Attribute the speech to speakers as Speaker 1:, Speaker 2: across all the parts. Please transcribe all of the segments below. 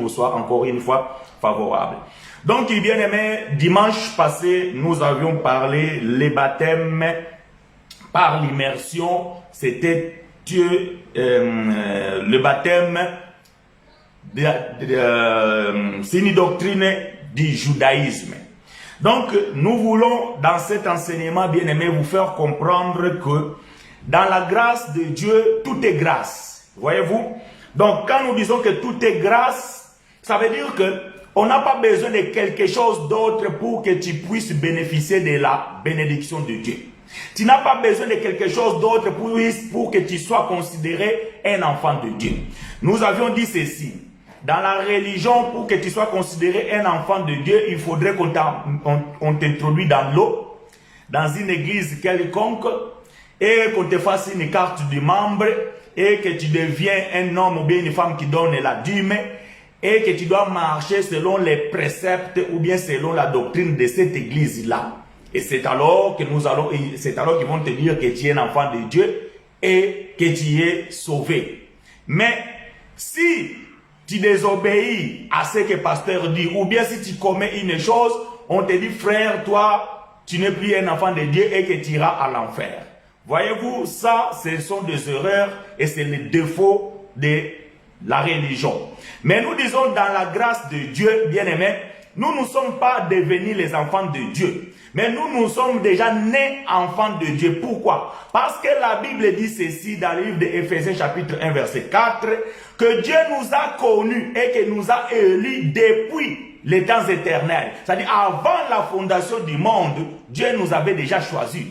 Speaker 1: vous soit encore une fois favorable. Donc, bien aimé, dimanche passé, nous avions parlé les baptêmes par l'immersion. C'était le baptême, c'est une doctrine du judaïsme. Donc, nous voulons, dans cet enseignement, bien aimé, vous faire comprendre que dans la grâce de Dieu, tout est grâce. Voyez-vous? Donc, quand nous disons que tout est grâce, ça veut dire que on n'a pas besoin de quelque chose d'autre pour que tu puisses bénéficier de la bénédiction de Dieu. Tu n'as pas besoin de quelque chose d'autre pour que tu sois considéré un enfant de Dieu. Nous avions dit ceci. Dans la religion, pour que tu sois considéré un enfant de Dieu, il faudrait qu'on t'introduise dans l'eau, dans une église quelconque, et qu'on te fasse une carte du membre, et que tu deviens un homme ou bien une femme qui donne la dîme, et que tu dois marcher selon les préceptes ou bien selon la doctrine de cette église-là. Et c'est alors que c'est alors qu'ils vont te dire que tu es un enfant de Dieu et que tu es sauvé. Mais si tu désobéis à ce que le pasteur dit, ou bien si tu commets une chose, on te dit, frère, toi, tu n'es plus un enfant de Dieu et que tu iras à l'enfer. Voyez-vous, ça, ce sont des erreurs et c'est le défaut de la religion. Mais nous disons dans la grâce de Dieu, bien-aimés, nous ne sommes pas devenus les enfants de Dieu. Mais nous sommes déjà nés enfants de Dieu. Pourquoi? Parce que la Bible dit ceci dans le livre d'Éphésiens chapitre 1 verset 4, que Dieu nous a connus et que nous a élus depuis les temps éternels. C'est-à-dire avant la fondation du monde, Dieu nous avait déjà choisis.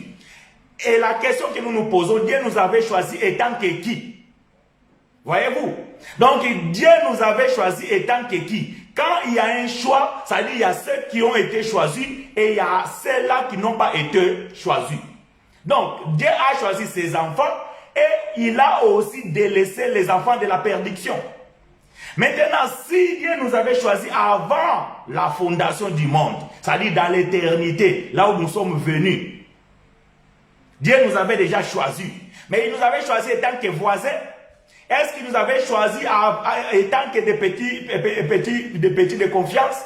Speaker 1: Et la question que nous nous posons, Dieu nous avait choisis étant que qui? Voyez-vous? Donc Dieu nous avait choisis étant que qui? Quand il y a un choix, ça veut dire il y a ceux qui ont été choisis et il y a ceux-là qui n'ont pas été choisis. Donc Dieu a choisi ses enfants et il a aussi délaissé les enfants de la perdition. Maintenant, si Dieu nous avait choisis avant la fondation du monde, c'est-à-dire dans l'éternité, là où nous sommes venus, Dieu nous avait déjà choisis. Mais il nous avait choisis étant que voisins. Est-ce qu'il nous avait choisis étant que des petits de confiance?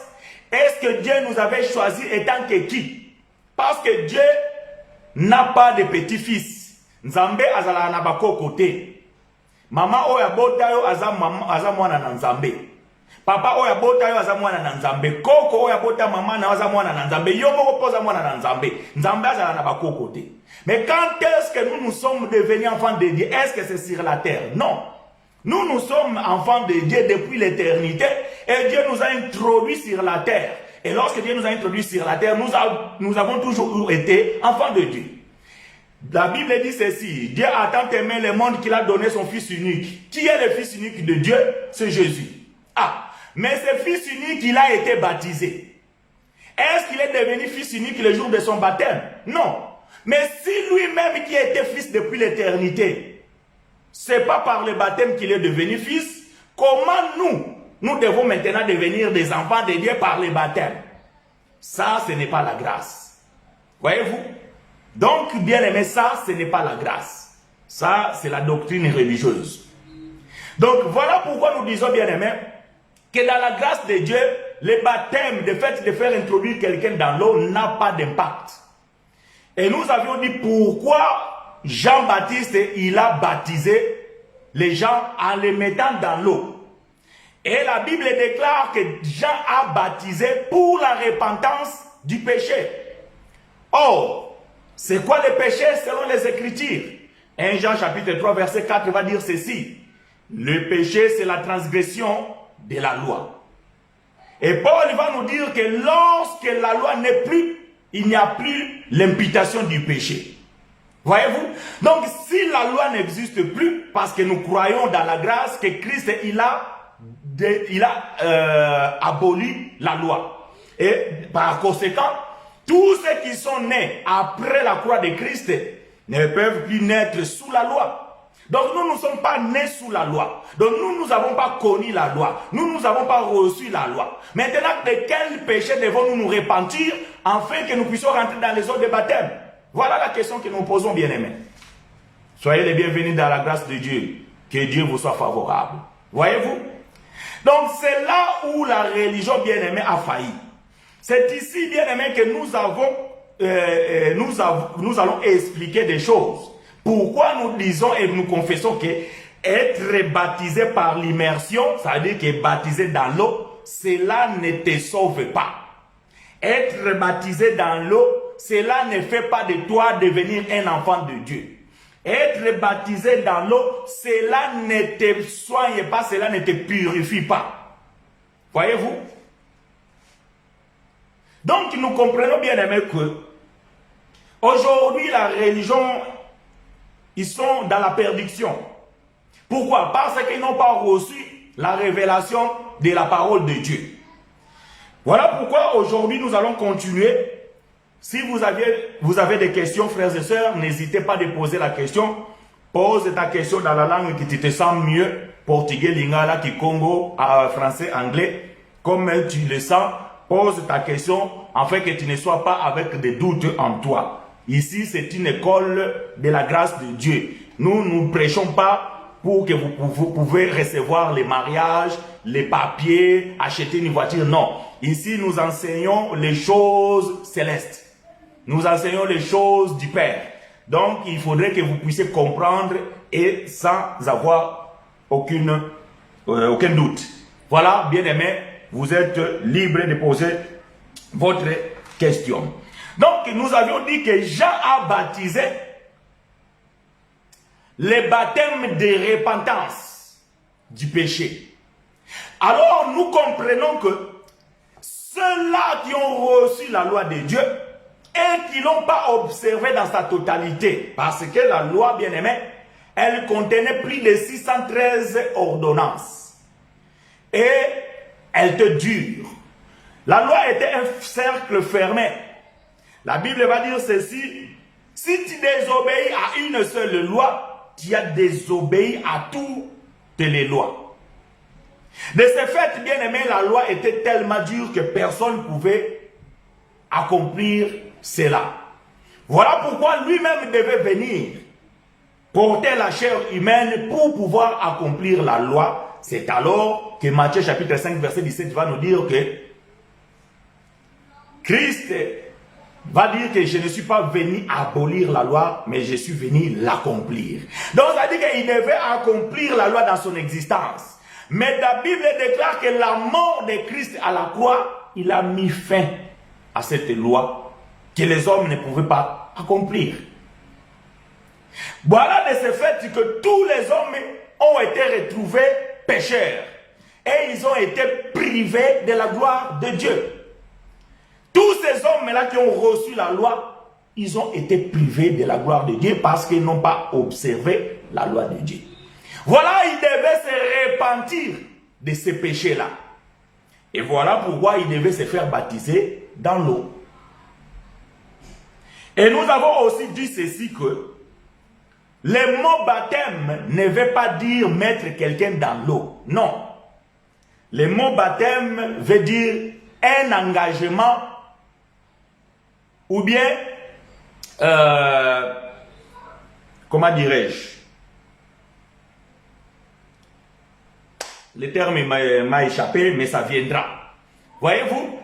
Speaker 1: Est-ce que Dieu nous avait choisis étant que qui? Parce que Dieu n'a pas de petits-fils. Nzambe azala na bako côté. Maman oya bota yo aza mwana na Nzambe. Papa oya bota yo aza mwana na Nzambe. Koko oya bota maman na aza mwana na Nzambe. Yo moko poza mwana na Nzambe. Nzambe azala na bako côté. Mais quand est-ce que nous sommes devenus enfants de Dieu? Est-ce que c'est sur la terre? Non. Nous sommes enfants de Dieu depuis l'éternité et Dieu nous a introduits sur la terre. Et lorsque Dieu nous a introduits sur la terre, nous avons toujours été enfants de Dieu. La Bible dit ceci, Dieu a tant aimé le monde qu'il a donné son Fils unique. Qui est le Fils unique de Dieu? C'est Jésus. Ah, mais ce Fils unique, il a été baptisé. Est-ce qu'il est devenu Fils unique le jour de son baptême? Non. Mais si lui-même qui était Fils depuis l'éternité, c'est pas par le baptême qu'il est devenu fils. Comment nous devons maintenant devenir des enfants de Dieu par le baptême? Ça, ce n'est pas la grâce. Voyez-vous? Donc, bien aimé, ça, ce n'est pas la grâce. Ça, c'est la doctrine religieuse. Donc, voilà pourquoi nous disons, bien aimé, que dans la grâce de Dieu, le baptême, le fait de faire introduire quelqu'un dans l'eau n'a pas d'impact. Et nous avions dit pourquoi Jean-Baptiste, il a baptisé les gens en les mettant dans l'eau. Et la Bible déclare que Jean a baptisé pour la repentance du péché. Or, c'est quoi le péché selon les Écritures? 1 Jean chapitre 3 verset 4 va dire ceci. Le péché, c'est la transgression de la loi. Et Paul va nous dire que lorsque la loi n'est plus, il n'y a plus l'imputation du péché. Voyez-vous? Donc, si la loi n'existe plus, parce que nous croyons dans la grâce que Christ, il a aboli la loi. Et par conséquent, tous ceux qui sont nés après la croix de Christ ne peuvent plus naître sous la loi. Donc, nous ne sommes pas nés sous la loi. Donc, nous n'avons pas connu la loi. Nous n'avons pas reçu la loi. Maintenant, de quel péché devons-nous nous repentir afin que nous puissions rentrer dans les eaux de baptême? Voilà la question que nous posons, bien-aimés. Soyez les bienvenus dans la grâce de Dieu. Que Dieu vous soit favorable. Voyez-vous? Donc c'est là où la religion bien-aimée a failli. C'est ici bien-aimé que nous allons expliquer des choses. Pourquoi nous disons et nous confessons que être baptisé par l'immersion, ça veut dire que baptisé dans l'eau, cela ne te sauve pas. Être baptisé dans l'eau, cela ne fait pas de toi devenir un enfant de Dieu. Être baptisé dans l'eau, cela ne te soigne pas, cela ne te purifie pas. Voyez-vous? Donc nous comprenons bien aimé que aujourd'hui la religion, ils sont dans la perdition. Pourquoi? Parce qu'ils n'ont pas reçu la révélation de la parole de Dieu. Voilà pourquoi aujourd'hui nous allons continuer. Si vous avez des questions, frères et sœurs, n'hésitez pas à poser la question. Pose ta question dans la langue qui te sent mieux. Portugais, lingala, kikongo, français, anglais. Comme tu le sens, pose ta question afin que tu ne sois pas avec des doutes en toi. Ici, c'est une école de la grâce de Dieu. Nous ne prêchons pas pour que vous pouvez recevoir les mariages, les papiers, acheter une voiture. Non. Ici, nous enseignons les choses célestes. Nous enseignons les choses du Père. Donc, il faudrait que vous puissiez comprendre et sans avoir aucun doute. Voilà, bien-aimés, vous êtes libre de poser votre question. Donc, nous avions dit que Jean a baptisé le baptême de repentance du péché. Alors, nous comprenons que ceux-là qui ont reçu la loi de Dieu et qui ne l'ont pas observé dans sa totalité, parce que la loi, bien-aimée, elle contenait plus de 613 ordonnances. Et elle te dure. La loi était un cercle fermé. La Bible va dire ceci: si tu désobéis à une seule loi, tu as désobéi à toutes les lois. De ce fait, bien aimé, la loi était tellement dure que personne ne pouvait accomplir cela. Voilà pourquoi lui-même devait venir porter la chair humaine pour pouvoir accomplir la loi. C'est alors que Matthieu chapitre 5 verset 17 va nous dire que Christ va dire que je ne suis pas venu abolir la loi, mais je suis venu l'accomplir. Donc ça veut dire qu'il devait accomplir la loi dans son existence. Mais la Bible déclare que la mort de Christ à la croix, il a mis fin à cette loi que les hommes ne pouvaient pas accomplir. Voilà de ce fait que tous les hommes ont été retrouvés pécheurs et ils ont été privés de la gloire de Dieu. Tous ces hommes-là qui ont reçu la loi, ils ont été privés de la gloire de Dieu parce qu'ils n'ont pas observé la loi de Dieu. Voilà, ils devaient se repentir de ces péchés-là. Et voilà pourquoi ils devaient se faire baptiser dans l'eau. Et nous avons aussi dit ceci que le mot baptême ne veut pas dire mettre quelqu'un dans l'eau. Non. Le mot baptême veut dire un engagement ou bien, comment dirais-je? Le terme m'a échappé, mais ça viendra. Voyez-vous?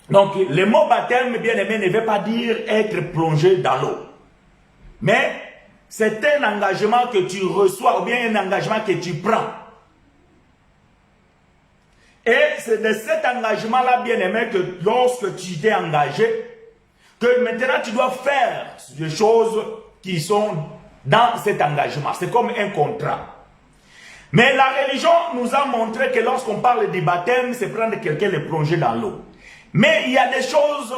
Speaker 1: Donc, le mot baptême, bien aimé, ne veut pas dire être plongé dans l'eau. Mais c'est un engagement que tu reçois ou bien un engagement que tu prends. Et c'est de cet engagement-là, bien aimé, que lorsque tu t'es engagé, que maintenant tu dois faire des choses qui sont dans cet engagement. C'est comme un contrat. Mais la religion nous a montré que lorsqu'on parle du baptême, c'est prendre quelqu'un et le plonger dans l'eau. Mais il y a des choses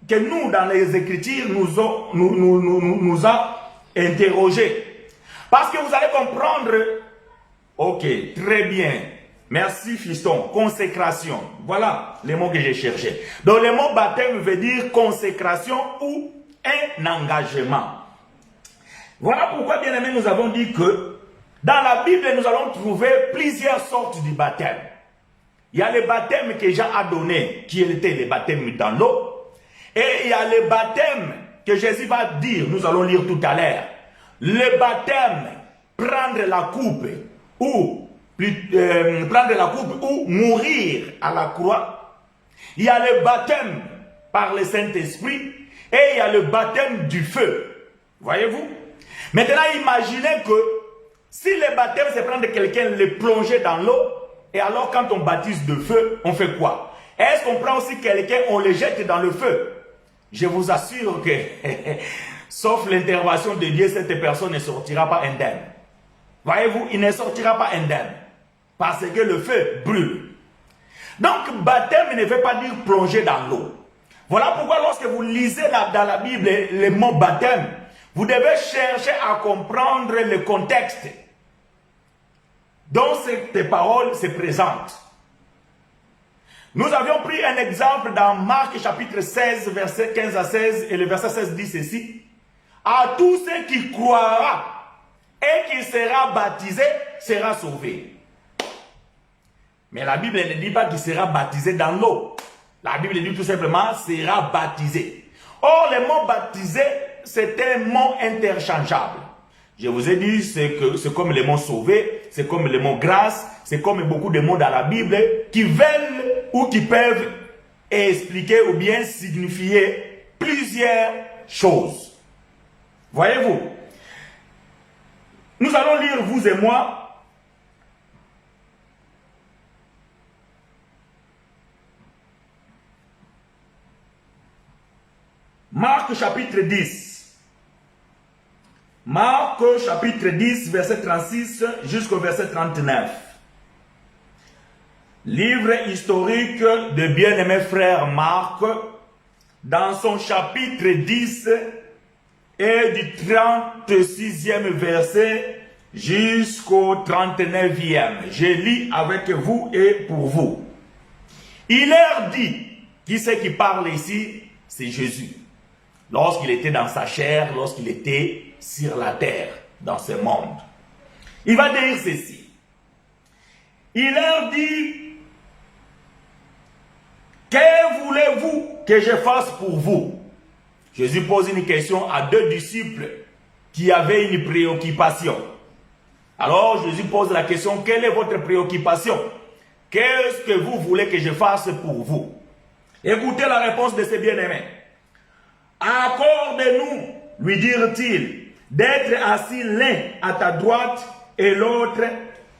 Speaker 1: que nous, dans les Écritures, nous a interrogées. Parce que vous allez comprendre, ok, très bien, merci fiston, consécration. Voilà les mots que j'ai cherchés. Donc le mot baptême veut dire consécration ou un engagement. Voilà pourquoi, bien aimé, nous avons dit que dans la Bible, nous allons trouver plusieurs sortes de baptêmes. Il y a le baptême que Jean a donné, qui était le baptême dans l'eau. Et il y a le baptême que Jésus va dire, nous allons lire tout à l'heure. Le baptême, prendre la coupe, ou prendre la coupe ou mourir à la croix. Il y a le baptême par le Saint-Esprit et il y a le baptême du feu. Voyez-vous? Maintenant, imaginez que si le baptême, c'est prendre quelqu'un, le plonger dans l'eau, et alors quand on baptise de feu, on fait quoi? Est-ce qu'on prend aussi quelqu'un, on le jette dans le feu? Je vous assure que, sauf l'intervention de Dieu, cette personne ne sortira pas indemne. Voyez-vous, il ne sortira pas indemne. Parce que le feu brûle. Donc, baptême ne veut pas dire plonger dans l'eau. Voilà pourquoi lorsque vous lisez dans la Bible le mot baptême, vous devez chercher à comprendre le contexte dont cette parole se présente. Nous avions pris un exemple dans Marc chapitre 16, verset 15 à 16, et le verset 16 dit ceci. À tous ceux qui croira et qui sera baptisé, sera sauvé. Mais la Bible ne dit pas qu'il sera baptisé dans l'eau. La Bible dit tout simplement sera baptisé. Or, le mot baptisé, c'est un mot interchangeable. Je vous ai dit, c'est comme le mot sauvé, c'est comme le mot grâce, c'est comme beaucoup de mots dans la Bible qui veulent ou qui peuvent expliquer ou bien signifier plusieurs choses. Voyez-vous? Nous allons lire, vous et moi, Marc chapitre 10. Marc chapitre 10, verset 36 jusqu'au verset 39. Livre historique de bien-aimé frère Marc, dans son chapitre 10 et du 36e verset jusqu'au 39e. Je lis avec vous et pour vous. Il leur dit, qui c'est qui parle ici? C'est Jésus. Lorsqu'il était dans sa chair, lorsqu'il était sur la terre, dans ce monde. Il va dire ceci. Il leur dit, que voulez-vous que je fasse pour vous? Jésus pose une question à deux disciples qui avaient une préoccupation. Alors Jésus pose la question, quelle est votre préoccupation? Qu'est-ce que vous voulez que je fasse pour vous? Écoutez la réponse de ces bien-aimés. Accorde-nous, lui dirent-ils, d'être assis l'un à ta droite et l'autre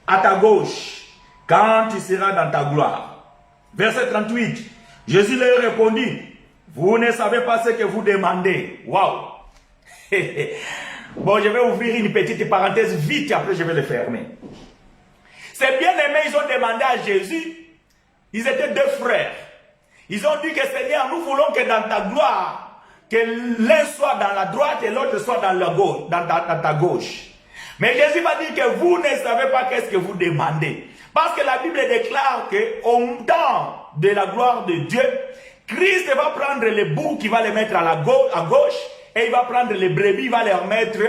Speaker 1: à ta gauche, quand tu seras dans ta gloire. Verset 38, Jésus leur répondit, vous ne savez pas ce que vous demandez. Waouh! Bon, je vais ouvrir une petite parenthèse vite, après je vais le fermer. Ces bien-aimés, ils ont demandé à Jésus, ils étaient deux frères. Ils ont dit que Seigneur, nous voulons que dans ta gloire, que l'un soit dans la droite et l'autre soit dans, la gauche, dans ta gauche. Mais Jésus va dire que vous ne savez pas qu'est-ce que vous demandez. Parce que la Bible déclare qu'au temps de la gloire de Dieu, Christ va prendre les boucs, il va les mettre à gauche, et il va prendre les brebis, il va les remettre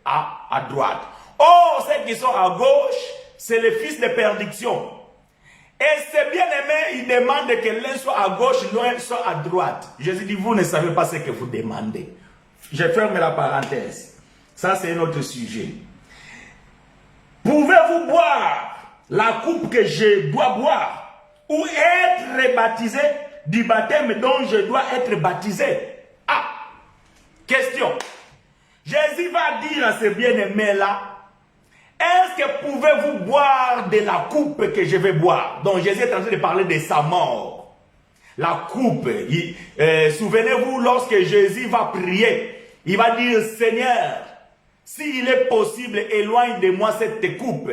Speaker 1: à droite. Or, ceux qui sont à gauche, c'est les fils de perdition. Et ces bien-aimés, ils demandent que l'un soit à gauche, l'un soit à droite. Jésus dit, vous ne savez pas ce que vous demandez. Je ferme la parenthèse. Ça, c'est un autre sujet. Pouvez-vous boire la coupe que je dois boire ou être baptisé du baptême dont je dois être baptisé? Ah! Question. Jésus va dire à ces bien-aimés-là, est-ce que pouvez-vous boire de la coupe que je vais boire? Donc Jésus est en train de parler de sa mort. La coupe. Souvenez-vous, lorsque Jésus va prier, il va dire, Seigneur, s'il est possible, éloigne de moi cette coupe.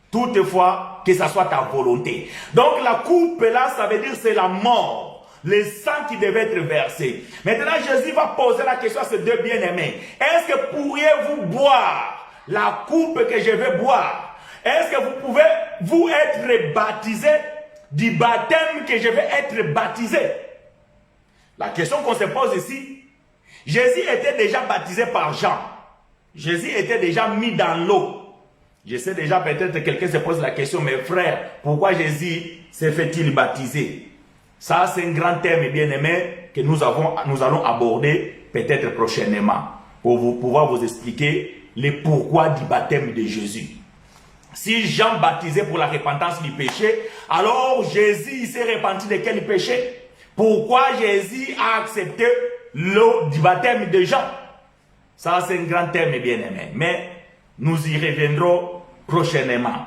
Speaker 1: Toutefois, que ça soit ta volonté. Donc la coupe là, ça veut dire c'est la mort. Le sang qui devait être versé. Maintenant, Jésus va poser la question à ces deux bien-aimés. Est-ce que pourriez-vous boire la coupe que je vais boire? Est-ce que vous pouvez, vous, être baptisé du baptême que je vais être baptisé? La question qu'on se pose ici, Jésus était déjà baptisé par Jean. Jésus était déjà mis dans l'eau. Je sais déjà, peut-être quelqu'un se pose la question, mes frères, pourquoi Jésus s'est fait-il baptiser? Ça, c'est un grand thème, bien aimé, que nous allons aborder peut-être prochainement, pour pouvoir vous expliquer les pourquoi du baptême de Jésus. Si Jean baptisait pour la repentance du péché, alors Jésus s'est repenti de quel péché? Pourquoi Jésus a accepté l'eau du baptême de Jean? Ça, c'est un grand thème, bien aimé. Mais nous y reviendrons prochainement.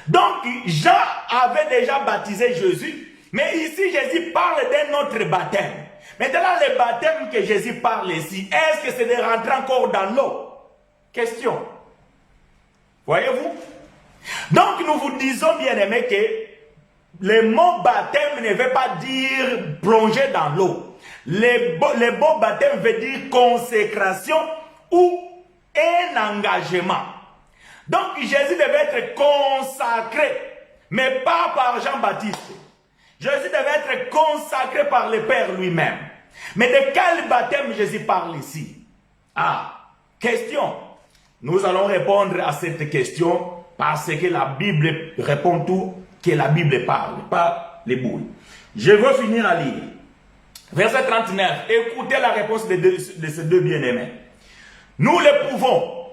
Speaker 1: Donc, Jean avait déjà baptisé Jésus. Mais ici, Jésus parle d'un autre baptême. Maintenant, le baptême que Jésus parle ici, est-ce que c'est de rentrer encore dans l'eau? Question. Voyez-vous? Donc, nous vous disons, bien aimé, que le mot baptême ne veut pas dire plonger dans l'eau. Le mot baptême veut dire consécration ou un engagement. Donc, Jésus devait être consacré, mais pas par Jean-Baptiste. Jésus devait être consacré par le Père lui-même. Mais de quel baptême Jésus parle ici? Ah, question. Nous allons répondre à cette question parce que la Bible répond tout, que la Bible parle, pas les boules. Je veux finir à lire. Verset 39. Écoutez la réponse de ces deux bien-aimés. Nous le pouvons.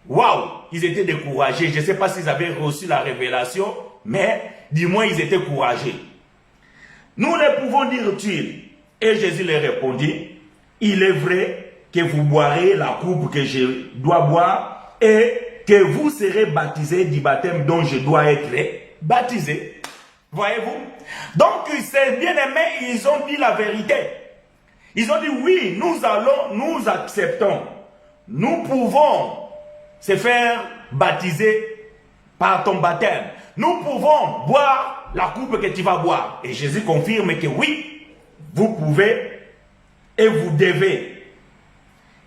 Speaker 1: Waouh, ils étaient découragés. Je ne sais pas s'ils avaient reçu la révélation, mais du moins ils étaient courageux. Nous le pouvons, dire-t-il. Et Jésus leur répondit, il est vrai que vous boirez la coupe que je dois boire et que vous serez baptisés du baptême dont je dois être baptisé. Voyez-vous? Donc, ces bien-aimés, ils ont dit la vérité. Ils ont dit, oui, nous acceptons. Nous pouvons se faire baptiser par ton baptême. Nous pouvons boire la coupe que tu vas boire. Et Jésus confirme que oui, vous pouvez et vous devez.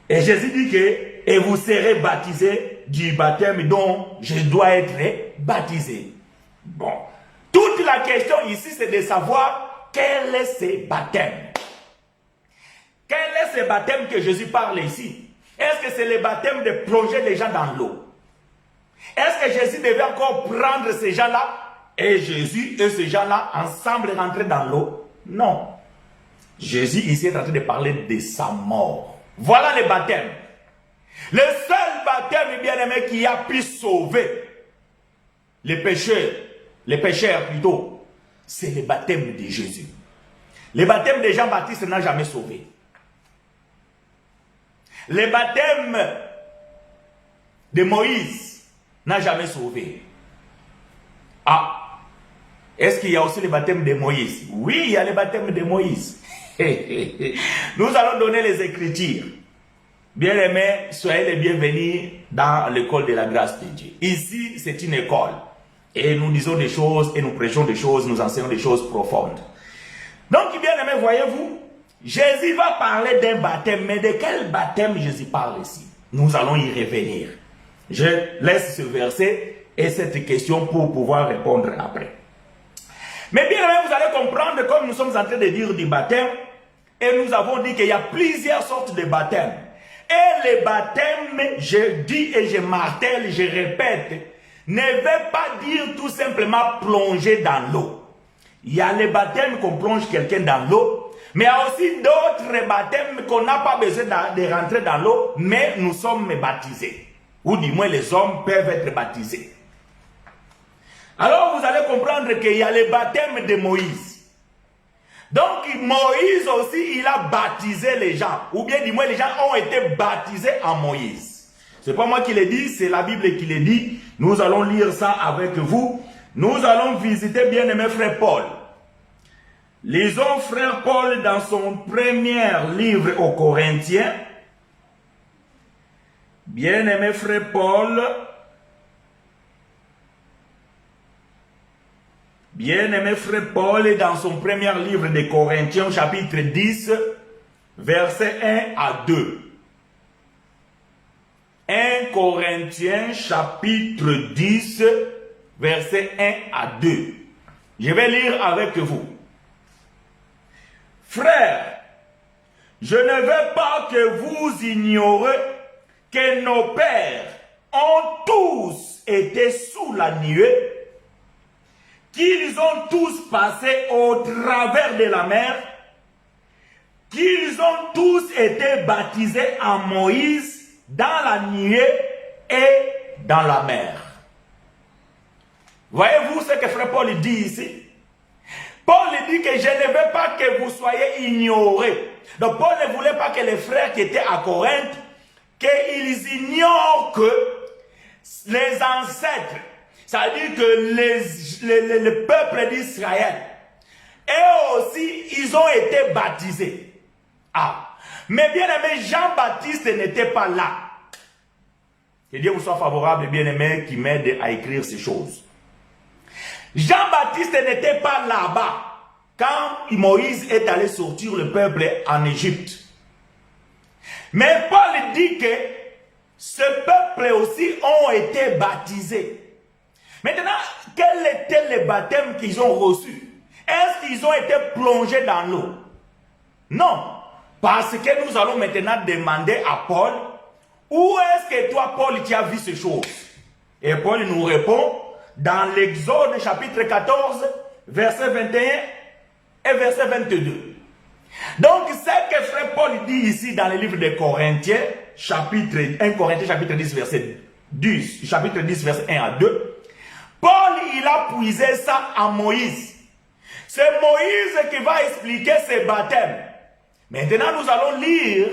Speaker 1: Et Jésus dit que et vous serez baptisés du baptême dont je dois être baptisé. Bon. Toute la question ici, c'est de savoir quel est ce baptême. Quel est ce baptême que Jésus parle ici? Est-ce que c'est le baptême de plonger les gens dans l'eau? Est-ce que Jésus devait encore prendre ces gens-là et Jésus et ces gens-là ensemble rentrer dans l'eau? Non. Jésus ici est en train de parler de sa mort. Voilà le baptême. Le seul baptême, bien aimé, qui a pu sauver les pécheurs plutôt, c'est le baptême de Jésus. Le baptême de Jean-Baptiste n'a jamais sauvé. Le baptême de Moïse n'a jamais sauvé. Ah, est-ce qu'il y a aussi le baptême de Moïse? Oui, il y a le baptême de Moïse. Nous allons donner les Écritures. Bien-aimés, soyez les bienvenus dans l'école de la grâce de Dieu. Ici, c'est une école. Et nous disons des choses, et nous prêchons des choses, nous enseignons des choses profondes. Donc, bien-aimés, voyez-vous, Jésus va parler d'un baptême, mais de quel baptême Jésus parle ici? Nous allons y revenir. Je laisse ce verset et cette question pour pouvoir répondre après. Mais bien aimé, vous allez comprendre, comme nous sommes en train de dire du baptême, et nous avons dit qu'il y a plusieurs sortes de baptêmes. Et les baptêmes, je dis et je martèle, je répète, ne veut pas dire tout simplement plonger dans l'eau. Il y a les baptêmes qu'on plonge quelqu'un dans l'eau, mais il y a aussi d'autres baptêmes qu'on n'a pas besoin de rentrer dans l'eau, mais nous sommes baptisés. Ou du moins les hommes peuvent être baptisés. Alors vous allez comprendre qu'il y a le baptême de Moïse. Donc Moïse aussi, il a baptisé les gens. Ou bien du moins les gens ont été baptisés en Moïse. Ce n'est pas moi qui l'ai dit, c'est la Bible qui le dit. Nous allons lire ça avec vous. Nous allons visiter bien-aimé frère Paul. Lisons frère Paul dans son premier livre aux Corinthiens. Bien-aimé frère Paul. Bien-aimé frère Paul, dans son premier livre des Corinthiens, chapitre 10, versets 1 à 2. 1 Corinthiens, chapitre 10, versets 1 à 2. Je vais lire avec vous. Frères, je ne veux pas que vous ignorez que nos pères ont tous été sous la nuée, qu'ils ont tous passé au travers de la mer, qu'ils ont tous été baptisés en Moïse dans la nuée et dans la mer. Voyez-vous ce que frère Paul dit ici? Paul dit que je ne veux pas que vous soyez ignorés. Donc Paul ne voulait pas que les frères qui étaient à Corinthe, qu'ils ignorent que les ancêtres, c'est-à-dire que le peuple d'Israël, eux aussi, ils ont été baptisés. Ah, mais bien aimé, Jean-Baptiste n'était pas là. Que Dieu vous soit favorable, bien aimé, qui m'aide à écrire ces choses. Jean-Baptiste n'était pas là-bas quand Moïse est allé sortir le peuple en Égypte. Mais Paul dit que ce peuple aussi ont été baptisés. Maintenant, quel était le baptême qu'ils ont reçu? Est-ce qu'ils ont été plongés dans l'eau? Non. Parce que nous allons maintenant demander à Paul, où est-ce que toi, Paul, tu as vu ces choses? Et Paul nous répond dans l'Exode chapitre 14, verset 21 et verset 22. Donc, ce que frère Paul dit ici dans le livre des Corinthiens, chapitre 1 Corinthiens chapitre 10, verset 10, chapitre 10, verset 1 à 2, Paul, il a puisé ça à Moïse. C'est Moïse qui va expliquer ses baptêmes. Maintenant, nous allons lire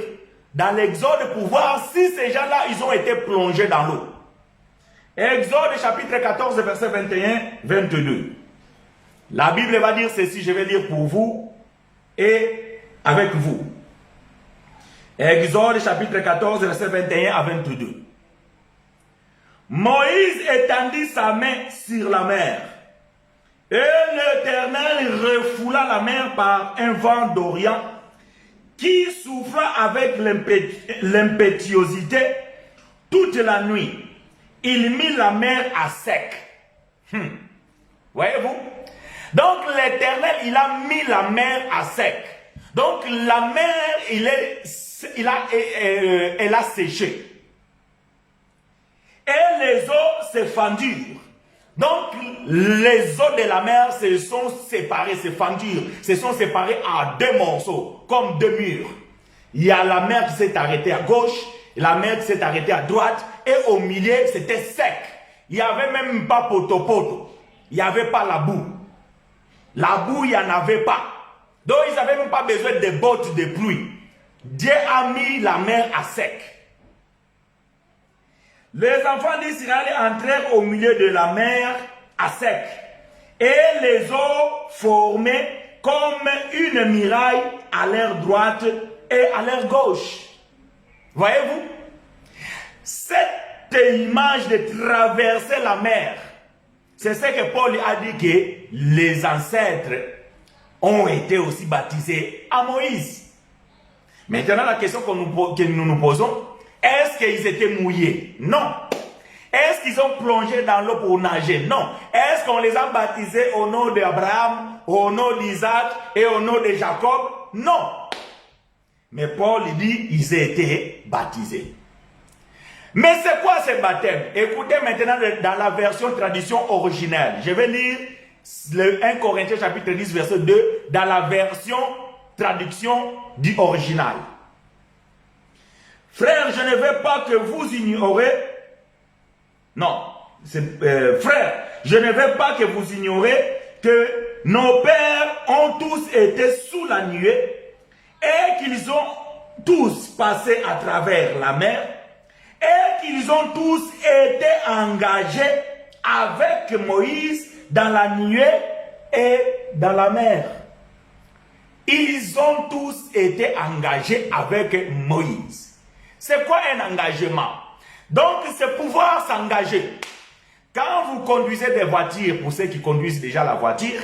Speaker 1: dans l'Exode pour voir si ces gens-là, ils ont été plongés dans l'eau. Exode chapitre 14, verset 21, 22. La Bible va dire ceci, je vais lire pour vous et avec vous. Exode chapitre 14, verset 21 à 22. Moïse étendit sa main sur la mer, et l'Éternel refoula la mer par un vent d'Orient qui souffla avec l'impétuosité toute la nuit. Il mit la mer à sec. Voyez-vous? Donc l'Éternel, il a mis la mer à sec. Donc la mer, elle a séché. Et les eaux se fendirent. Donc les eaux de la mer se sont séparées, se sont séparées à deux morceaux, comme deux murs. Il y a la mer qui s'est arrêtée à gauche, la mer qui s'est arrêtée à droite, et au milieu c'était sec. Il n'y avait même pas poto-poto. Il n'y avait pas la boue. La boue, il n'y en avait pas. Donc ils n'avaient même pas besoin de bottes de pluie. Dieu a mis la mer à sec. Les enfants d'Israël entrèrent au milieu de la mer à sec. Et les eaux formaient comme une muraille à leur droite et à leur gauche. Voyez-vous? Cette image de traverser la mer, c'est ce que Paul a dit que les ancêtres ont été aussi baptisés à Moïse. Maintenant, la question que nous nous posons, est-ce qu'ils étaient mouillés? Non. Est-ce qu'ils ont plongé dans l'eau pour nager? Non. Est-ce qu'on les a baptisés au nom d'Abraham, au nom d'Isaac et au nom de Jacob? Non. Mais Paul dit ils étaient baptisés. Mais c'est quoi ce baptême? Écoutez maintenant dans la version tradition originelle. Je vais lire le 1 Corinthiens chapitre 10 verset 2 dans la version traduction du original. Frère, je ne veux pas que vous ignorez. Non, frère, je ne veux pas que vous ignorez que nos pères ont tous été sous la nuée et qu'ils ont tous passé à travers la mer et qu'ils ont tous été engagés avec Moïse dans la nuée et dans la mer. Ils ont tous été engagés avec Moïse. C'est quoi un engagement? Donc, c'est pouvoir s'engager. Quand vous conduisez des voitures, pour ceux qui conduisent déjà la voiture,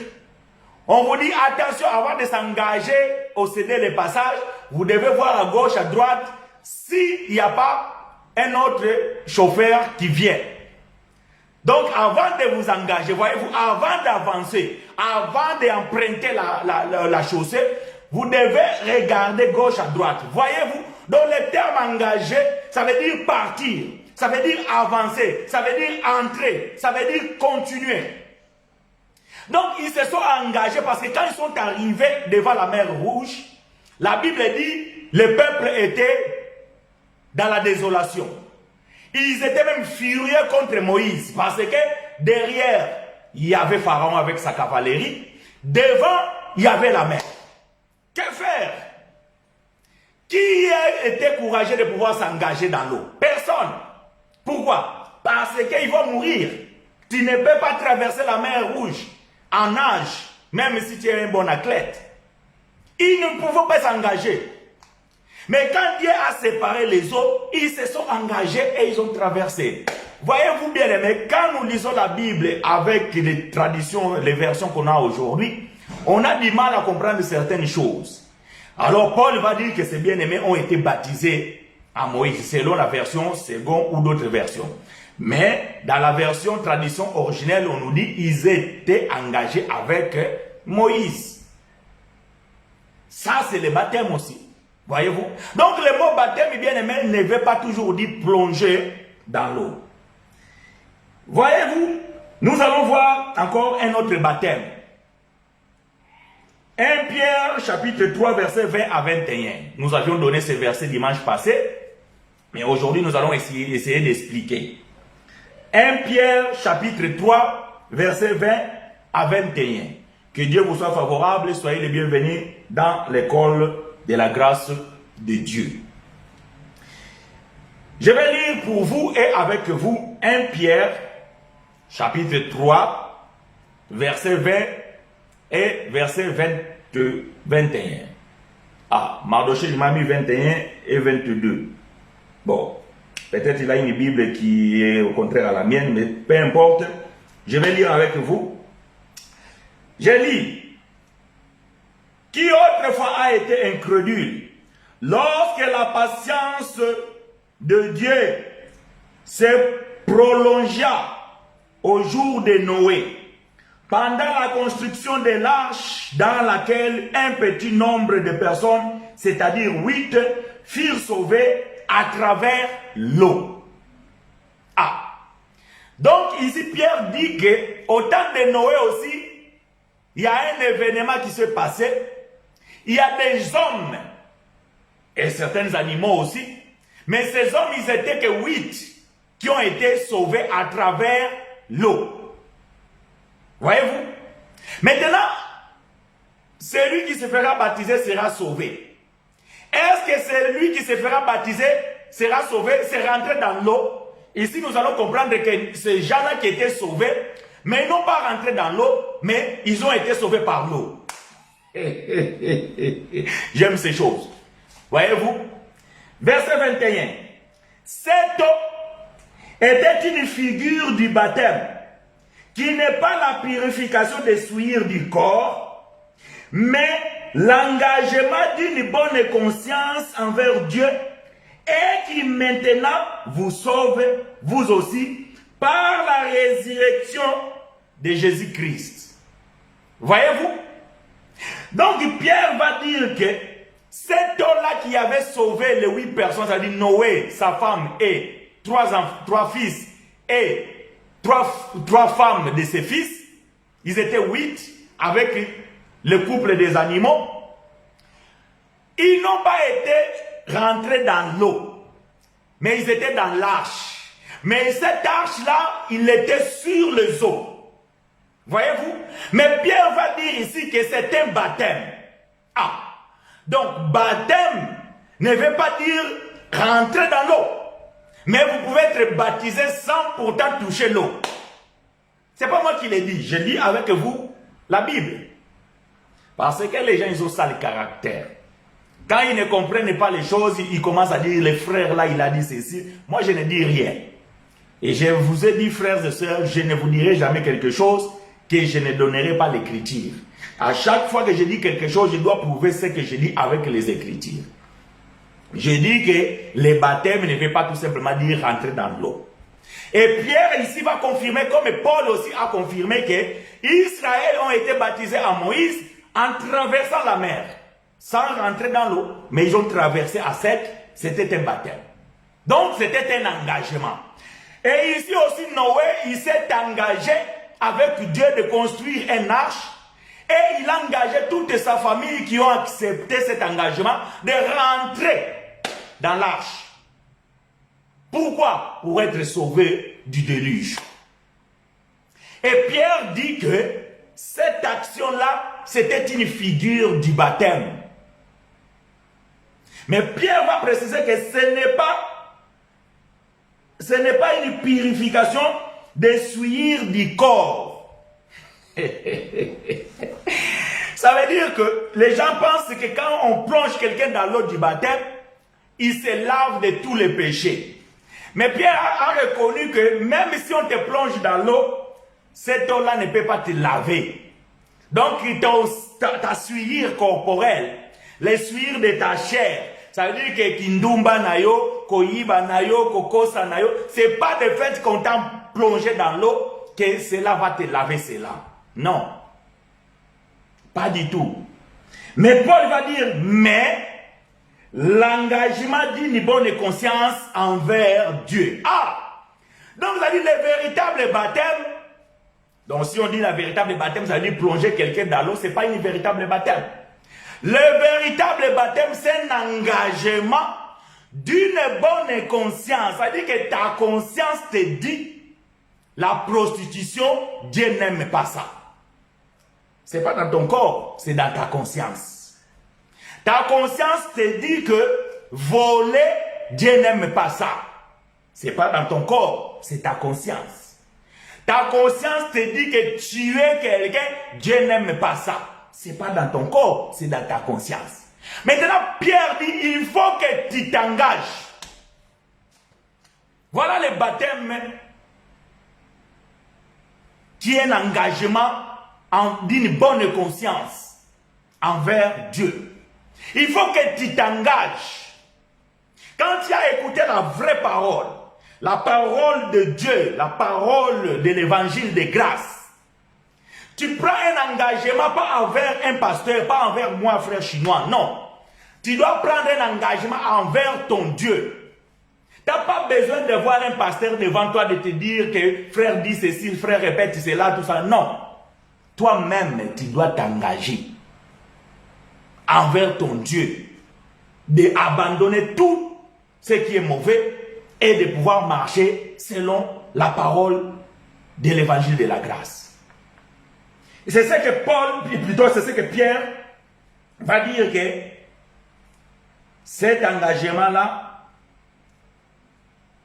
Speaker 1: on vous dit attention, avant de s'engager au céder les passages, vous devez voir à gauche, à droite, s'il n'y a pas un autre chauffeur qui vient. Donc, avant de vous engager, voyez-vous, avant d'avancer, avant d'emprunter la chaussée, vous devez regarder gauche à droite. Voyez-vous, donc le terme engagé, ça veut dire partir, ça veut dire avancer, ça veut dire entrer, ça veut dire continuer. Donc, ils se sont engagés parce que quand ils sont arrivés devant la mer Rouge, la Bible dit, le peuple était dans la désolation. Ils étaient même furieux contre Moïse parce que derrière il y avait Pharaon avec sa cavalerie. Devant, il y avait la mer. Que faire? Qui a été courageux de pouvoir s'engager dans l'eau? Personne. Pourquoi? Parce qu'ils vont mourir. Tu ne peux pas traverser la mer Rouge en nage, même si tu es un bon athlète. Ils ne pouvaient pas s'engager. Mais quand Dieu a séparé les eaux, ils se sont engagés et ils ont traversé. Voyez-vous bien aimés, quand nous lisons la Bible avec les traditions, les versions qu'on a aujourd'hui, on a du mal à comprendre certaines choses. Alors Paul va dire que ces bien-aimés ont été baptisés à Moïse, selon la version seconde ou d'autres versions. Mais dans la version tradition originelle, on nous dit qu'ils étaient engagés avec Moïse. Ça, c'est le baptême aussi. Voyez-vous? Donc, le mot baptême, bien aimé, ne veut pas toujours dire plonger dans l'eau. Voyez-vous? Nous allons voir encore un autre baptême. 1 Pierre, chapitre 3, versets 20 à 21. Nous avions donné ce verset dimanche passé, mais aujourd'hui, nous allons essayer d'expliquer. 1 Pierre, chapitre 3, versets 20 à 21. Que Dieu vous soit favorable, soyez les bienvenus dans l'école de la grâce de Dieu. Je vais lire pour vous et avec vous 1 Pierre, chapitre 3, verset 20 et verset 21. Ah, Mardoché, il m'a mis 21 et 22. Bon, peut-être il a une Bible qui est au contraire à la mienne, mais peu importe. Je vais lire avec vous. Je lis. Qui autrefois a été incrédule, lorsque la patience de Dieu se prolongea au jour de Noé, pendant la construction de l'arche dans laquelle un petit nombre de personnes, c'est-à-dire 8, furent sauvées à travers l'eau. Ah. Donc ici Pierre dit qu'au temps de Noé aussi, il y a un événement qui s'est passé. Il y a des hommes et certains animaux aussi. Mais ces hommes, ils étaient que 8 qui ont été sauvés à travers l'eau. Voyez-vous? Maintenant, celui qui se fera baptiser sera sauvé. Est-ce que celui qui se fera baptiser sera sauvé, c'est rentré dans l'eau? Ici, nous allons comprendre que ces gens-là qui étaient sauvés, mais ils n'ont pas rentré dans l'eau, mais ils ont été sauvés par l'eau. J'aime ces choses. Voyez-vous? Verset 21. Cette eau était une figure du baptême, qui n'est pas la purification des souillures du corps, mais l'engagement d'une bonne conscience envers Dieu et qui maintenant vous sauve, vous aussi, par la résurrection de Jésus-Christ. Voyez-vous? Donc Pierre va dire que cet homme-là qui avait sauvé les 8 personnes, c'est-à-dire Noé, sa femme et 3 fils et 3 femmes de ses fils, ils étaient 8 avec le couple des animaux. Ils n'ont pas été rentrés dans l'eau, mais ils étaient dans l'arche. Mais cette arche-là, il était sur les eaux. Voyez-vous? Mais Pierre va dire ici que c'est un baptême. Ah! Donc, baptême ne veut pas dire rentrer dans l'eau. Mais vous pouvez être baptisé sans pourtant toucher l'eau. Ce n'est pas moi qui l'ai dit. Je lis avec vous la Bible. Parce que les gens, ils ont ça le caractère. Quand ils ne comprennent pas les choses, ils commencent à dire, les frères là, il a dit ceci. Moi, je ne dis rien. Et je vous ai dit, frères et sœurs, je ne vous dirai jamais quelque chose que je ne donnerai pas l'écriture. À chaque fois que je dis quelque chose, je dois prouver ce que je dis avec les écritures. Je dis que le baptême ne veut pas tout simplement dire rentrer dans l'eau. Et Pierre ici va confirmer, comme Paul aussi a confirmé, que Israël ont été baptisés à Moïse en traversant la mer. Sans rentrer dans l'eau, mais ils ont traversé à sec, c'était un baptême. Donc c'était un engagement. Et ici aussi Noé, il s'est engagé avec Dieu de construire un arche. Et il a engagé toute sa famille qui ont accepté cet engagement de rentrer dans l'arche. Pourquoi? Pour être sauvés du déluge. Et Pierre dit que cette action-là, c'était une figure du baptême. Mais Pierre va préciser que ce n'est pas une purification de souillir du corps. Ça veut dire que les gens pensent que quand on plonge quelqu'un dans l'eau du baptême, il se lave de tous les péchés. Mais Pierre a reconnu que même si on te plonge dans l'eau, cette eau-là ne peut pas te laver. Donc, ta souillure corporelle, les souillures de ta chair, ça veut dire que Kindumba nayo, Koyiba nayo, Kokosa nayo, c'est pas de fait qu'on t'a plongé dans l'eau que cela va te laver cela. Non. Pas du tout. Mais Paul va dire, mais l'engagement d'une bonne conscience envers Dieu. Ah! Donc, vous allez dire le véritable baptême. Donc, si on dit le véritable baptême, ça veut dire plonger quelqu'un dans l'eau, ce n'est pas une véritable baptême. Le véritable baptême, c'est un engagement d'une bonne conscience. Ça veut dire que ta conscience te dit, la prostitution, Dieu n'aime pas ça. Ce n'est pas dans ton corps, c'est dans ta conscience. Ta conscience te dit que voler, Dieu n'aime pas ça. Ce n'est pas dans ton corps, c'est ta conscience. Ta conscience te dit que tuer quelqu'un, Dieu n'aime pas ça. Ce n'est pas dans ton corps, c'est dans ta conscience. Maintenant, Pierre dit, il faut que tu t'engages. Voilà le baptême qui est un engagement d'une bonne conscience envers Dieu. Il faut que tu t'engages. Quand tu as écouté la vraie parole, la parole de Dieu, la parole de l'évangile de grâce, tu prends un engagement pas envers un pasteur, pas envers moi, frère chinois, non. Tu dois prendre un engagement envers ton Dieu. Tu n'as pas besoin de voir un pasteur devant toi de te dire que frère dit ceci, frère répète cela, tout ça. Non. Toi-même, tu dois t'engager envers ton Dieu, d'abandonner tout ce qui est mauvais et de pouvoir marcher selon la parole de l'évangile de la grâce. C'est ce que Paul, plutôt c'est ce que Pierre va dire que cet engagement-là,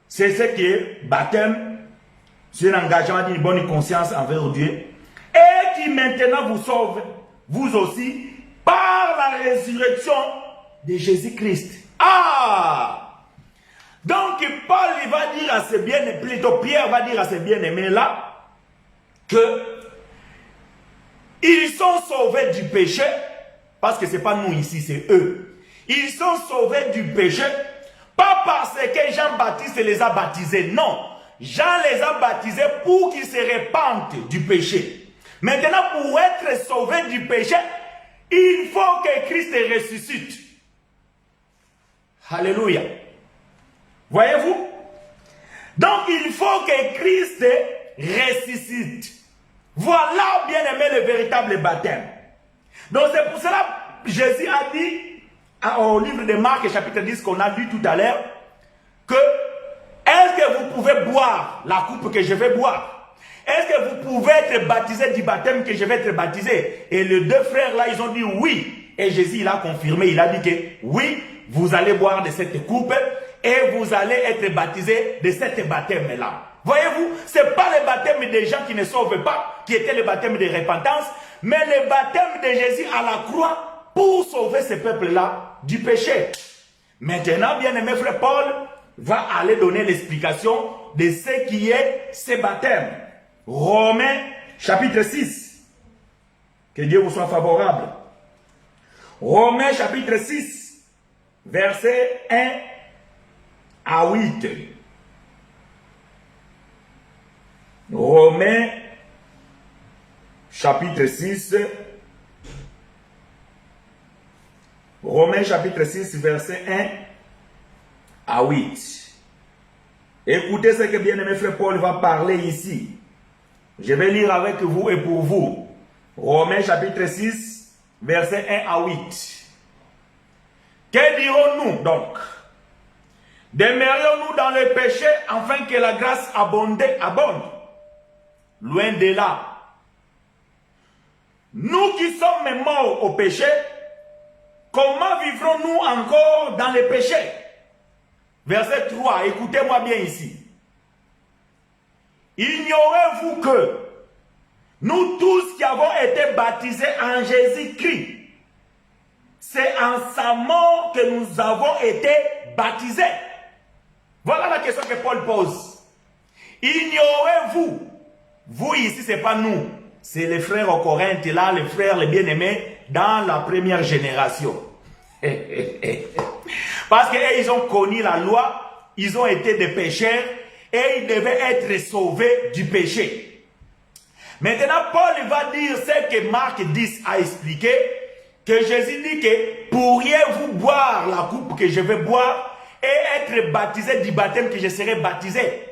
Speaker 1: c'est ce qui est baptême, c'est un engagement d'une bonne conscience envers Dieu et qui maintenant vous sauve, vous aussi, par la résurrection de Jésus-Christ. Ah! Donc Paul il va dire à ses bien-aimés, plutôt Pierre va dire à ses bien-aimés là, que ils sont sauvés du péché, parce que ce n'est pas nous ici, c'est eux. Ils sont sauvés du péché, pas parce que Jean-Baptiste les a baptisés, non. Jean les a baptisés pour qu'ils se répandent du péché. Maintenant, pour être sauvés du péché, il faut que Christ ressuscite. Alléluia. Voyez-vous? Donc, il faut que Christ ressuscite. Voilà, bien aimé, le véritable baptême. Donc, c'est pour cela que Jésus a dit au livre de Marc, chapitre 10, qu'on a lu tout à l'heure, que est-ce que vous pouvez boire la coupe que je vais boire? Est-ce que vous pouvez être baptisé du baptême que je vais être baptisé? Et les deux frères là, ils ont dit oui. Et Jésus, il a confirmé, il a dit que oui, vous allez boire de cette coupe et vous allez être baptisé de cette baptême-là. Voyez-vous, ce n'est pas le baptême des gens qui ne sauvent pas, qui était le baptême de repentance, mais le baptême de Jésus à la croix pour sauver ce peuple-là du péché. Maintenant, bien-aimé frère Paul va aller donner l'explication de ce qui est ce baptême. Romains chapitre 6. Que Dieu vous soit favorable. Romains chapitre 6, verset 1 à 8. Romains chapitre 6. Romains chapitre 6, verset 1 à 8. Écoutez ce que bien-aimé frère Paul va parler ici. Je vais lire avec vous et pour vous. Romains chapitre 6, verset 1 à 8. Que dirons-nous donc? Demeurions-nous dans le péché afin que la grâce abonde? loin de là. Nous qui sommes morts au péché, comment vivrons-nous encore dans le péché? Verset 3, écoutez-moi bien ici. Ignorez-vous que nous tous qui avons été baptisés en Jésus-Christ, c'est en sa mort que nous avons été baptisés. Voilà la question que Paul pose. Ignorez-vous. Vous ici, ce n'est pas nous. C'est les frères au Corinthe, là, les frères, les bien-aimés, dans la première génération. Parce qu'ils ont connu la loi, ils ont été des pécheurs, et ils devaient être sauvés du péché. Maintenant, Paul va dire ce que Marc 10 a expliqué, que Jésus dit que pourriez-vous boire la coupe que je vais boire et être baptisé du baptême que je serai baptisé?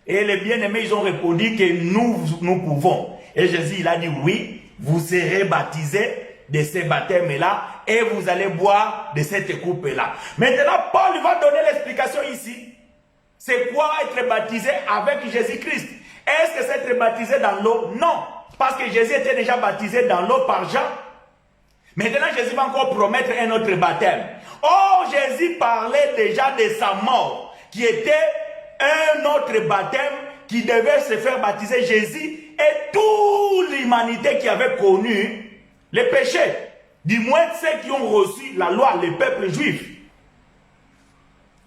Speaker 1: Et les bien-aimés, ils ont répondu que nous pouvons. Et Jésus, il a dit oui, vous serez baptisés de ces baptêmes-là et vous allez boire de cette coupe-là. Maintenant, Paul va donner l'explication ici. C'est quoi être baptisé avec Jésus-Christ? Est-ce que c'est être baptisé dans l'eau? Non, parce que Jésus était déjà baptisé dans l'eau par Jean. Maintenant, Jésus va encore promettre un autre baptême. Or, Jésus parlait déjà de sa mort, qui était un autre baptême qui devait se faire baptiser Jésus et toute l'humanité qui avait connu les péchés. Du moins ceux qui ont reçu la loi, le peuple juif.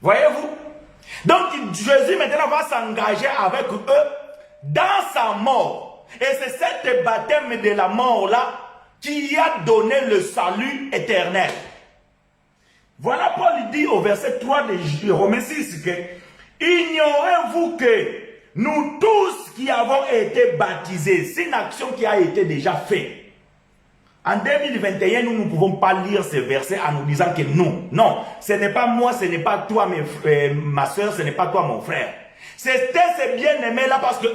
Speaker 1: Voyez-vous? Donc, Jésus maintenant va s'engager avec eux dans sa mort. Et c'est cet baptême de la mort-là qui a donné le salut éternel. Voilà, Paul dit au verset 3 de Romains 6 que ignorez-vous que nous tous qui avons été baptisés, c'est une action qui a été déjà faite. En 2021, nous ne pouvons pas lire ces versets en nous disant que nous. Non, ce n'est pas moi, ce n'est pas toi, ma soeur, ce n'est pas toi, mon frère. C'était ces bien-aimés-là parce que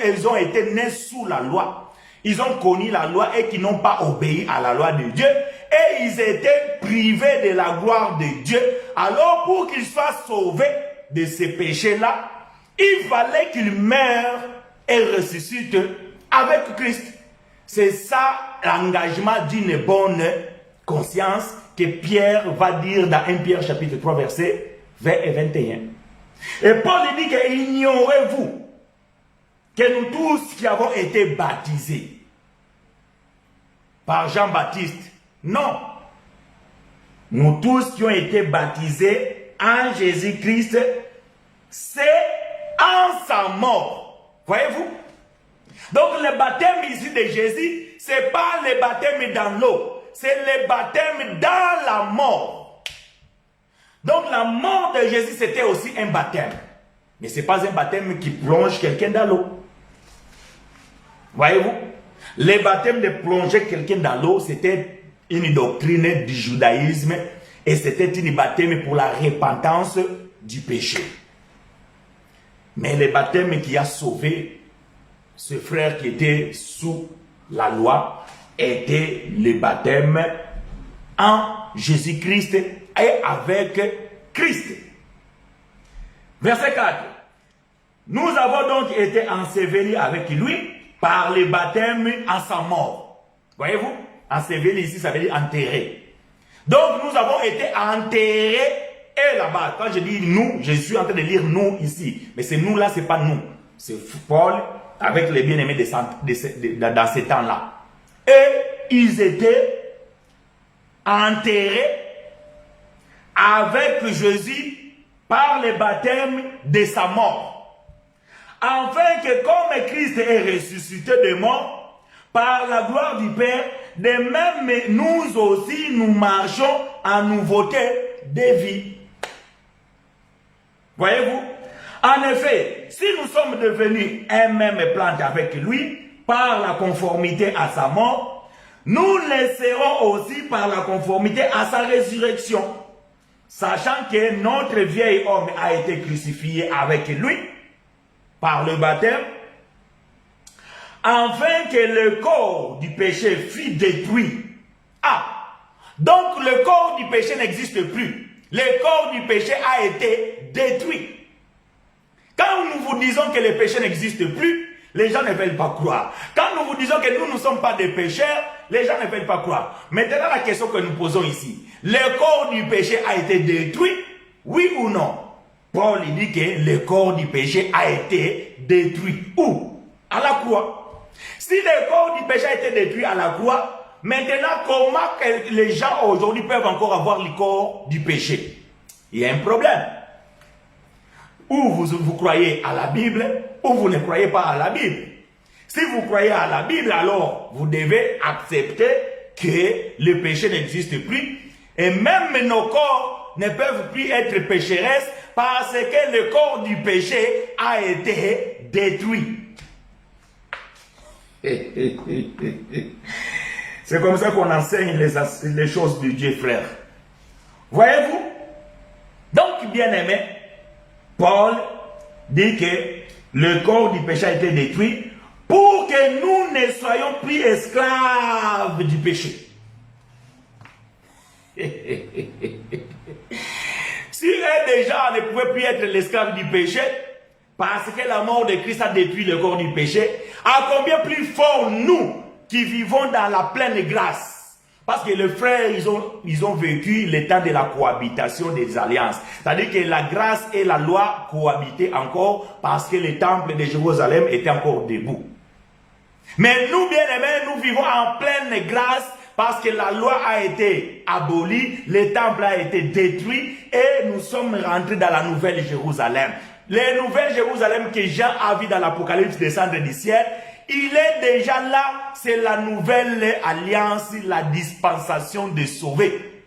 Speaker 1: ils ont été nés sous la loi. Ils ont connu la loi et qui n'ont pas obéi à la loi de Dieu. Et ils étaient privés de la gloire de Dieu. Alors pour qu'ils soient sauvés de ces péchés-là, il fallait qu'ils meurent et ressuscitent avec Christ. C'est ça l'engagement d'une bonne conscience que Pierre va dire dans 1 Pierre chapitre 3 versets 20 et 21. Et Paul dit que ignorez-vous que nous tous qui avons été baptisés par Jean-Baptiste, non, nous tous qui ont été baptisés en Jésus-Christ, c'est en sa mort. Voyez-vous? Donc le baptême ici de Jésus, ce n'est pas le baptême dans l'eau, c'est le baptême dans la mort. Donc la mort de Jésus, c'était aussi un baptême. Mais ce n'est pas un baptême qui plonge quelqu'un dans l'eau. Voyez-vous? Le baptême de plonger quelqu'un dans l'eau, c'était une doctrine du judaïsme et c'était une baptême pour la repentance du péché. Mais le baptême qui a sauvé ce frère qui était sous la loi était le baptême en Jésus-Christ et avec Christ. Verset 4. Nous avons donc été ensevelis avec lui par le baptême en sa mort. Voyez-vous? Enseveli ici, ça veut dire enterré. Donc nous avons été enterrés et là-bas. Quand je dis nous, je suis en train de lire nous ici. Mais c'est nous là, c'est pas nous. C'est Paul avec les bien-aimés dans ces temps-là. Et ils étaient enterrés avec Jésus par le baptême de sa mort. Afin que comme Christ est ressuscité des morts, par la gloire du Père, de même nous aussi nous marchons en nouveauté de vie. Voyez-vous? En effet, si nous sommes devenus un même plante avec lui, par la conformité à sa mort, nous le serons aussi par la conformité à sa résurrection. Sachant que notre vieil homme a été crucifié avec lui, par le baptême, afin que le corps du péché fût détruit. Ah, donc le corps du péché n'existe plus. Le corps du péché a été détruit. Quand nous vous disons que le péché n'existe plus, les gens ne veulent pas croire. Quand nous vous disons que nous ne sommes pas des pécheurs, les gens ne veulent pas croire. Maintenant, la question que nous posons ici, le corps du péché a été détruit, oui ou non? Paul dit que le corps du péché a été détruit. Où? À la croix. Si le corps du péché a été détruit à la croix, maintenant, comment que les gens aujourd'hui peuvent encore avoir le corps du péché? Il y a un problème. Ou vous croyez à la Bible, ou vous ne croyez pas à la Bible. Si vous croyez à la Bible, alors vous devez accepter que le péché n'existe plus. Et même nos corps ne peuvent plus être pécheresses parce que le corps du péché a été détruit. C'est comme ça qu'on enseigne les choses de Dieu, frère. Voyez-vous? Donc, bien-aimé, Paul dit que le corps du péché a été détruit pour que nous ne soyons plus esclaves du péché. Si eux déjà ne pouvaient plus être l'esclave du péché, parce que la mort de Christ a détruit le corps du péché, à combien plus fort nous qui vivons dans la pleine grâce? Parce que les frères, ils ont vécu le temps de la cohabitation des alliances. C'est-à-dire que la grâce et la loi cohabitaient encore parce que le temple de Jérusalem était encore debout. Mais nous, bien-aimés, nous vivons en pleine grâce parce que la loi a été abolie, le temple a été détruit et nous sommes rentrés dans la nouvelle Jérusalem. Les nouvelles Jérusalem que Jean a vu dans l'Apocalypse descendre du ciel, il est déjà là, c'est la nouvelle alliance, la dispensation de sauver.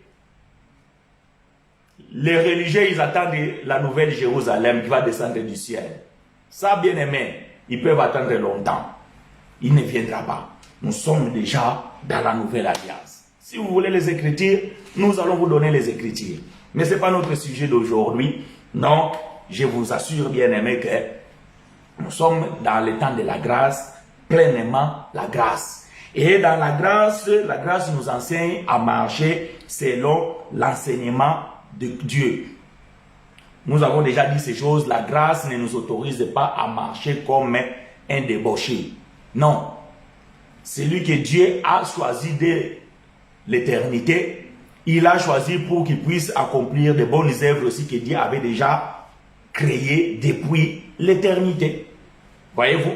Speaker 1: Les religieux, ils attendent la nouvelle Jérusalem qui va descendre du ciel. Ça, bien aimé, ils peuvent attendre longtemps. Il ne viendra pas. Nous sommes déjà dans la nouvelle alliance. Si vous voulez les Écritures, nous allons vous donner les Écritures. Mais ce n'est pas notre sujet d'aujourd'hui. Donc, je vous assure, bien aimé, que nous sommes dans le temps de la grâce, pleinement la grâce. Et dans la grâce nous enseigne à marcher selon l'enseignement de Dieu. Nous avons déjà dit ces choses, la grâce ne nous autorise pas à marcher comme un débauché. Non. Celui que Dieu a choisi de l'éternité, il a choisi pour qu'il puisse accomplir de bonnes œuvres aussi que Dieu avait déjà créées depuis l'éternité. Voyez-vous?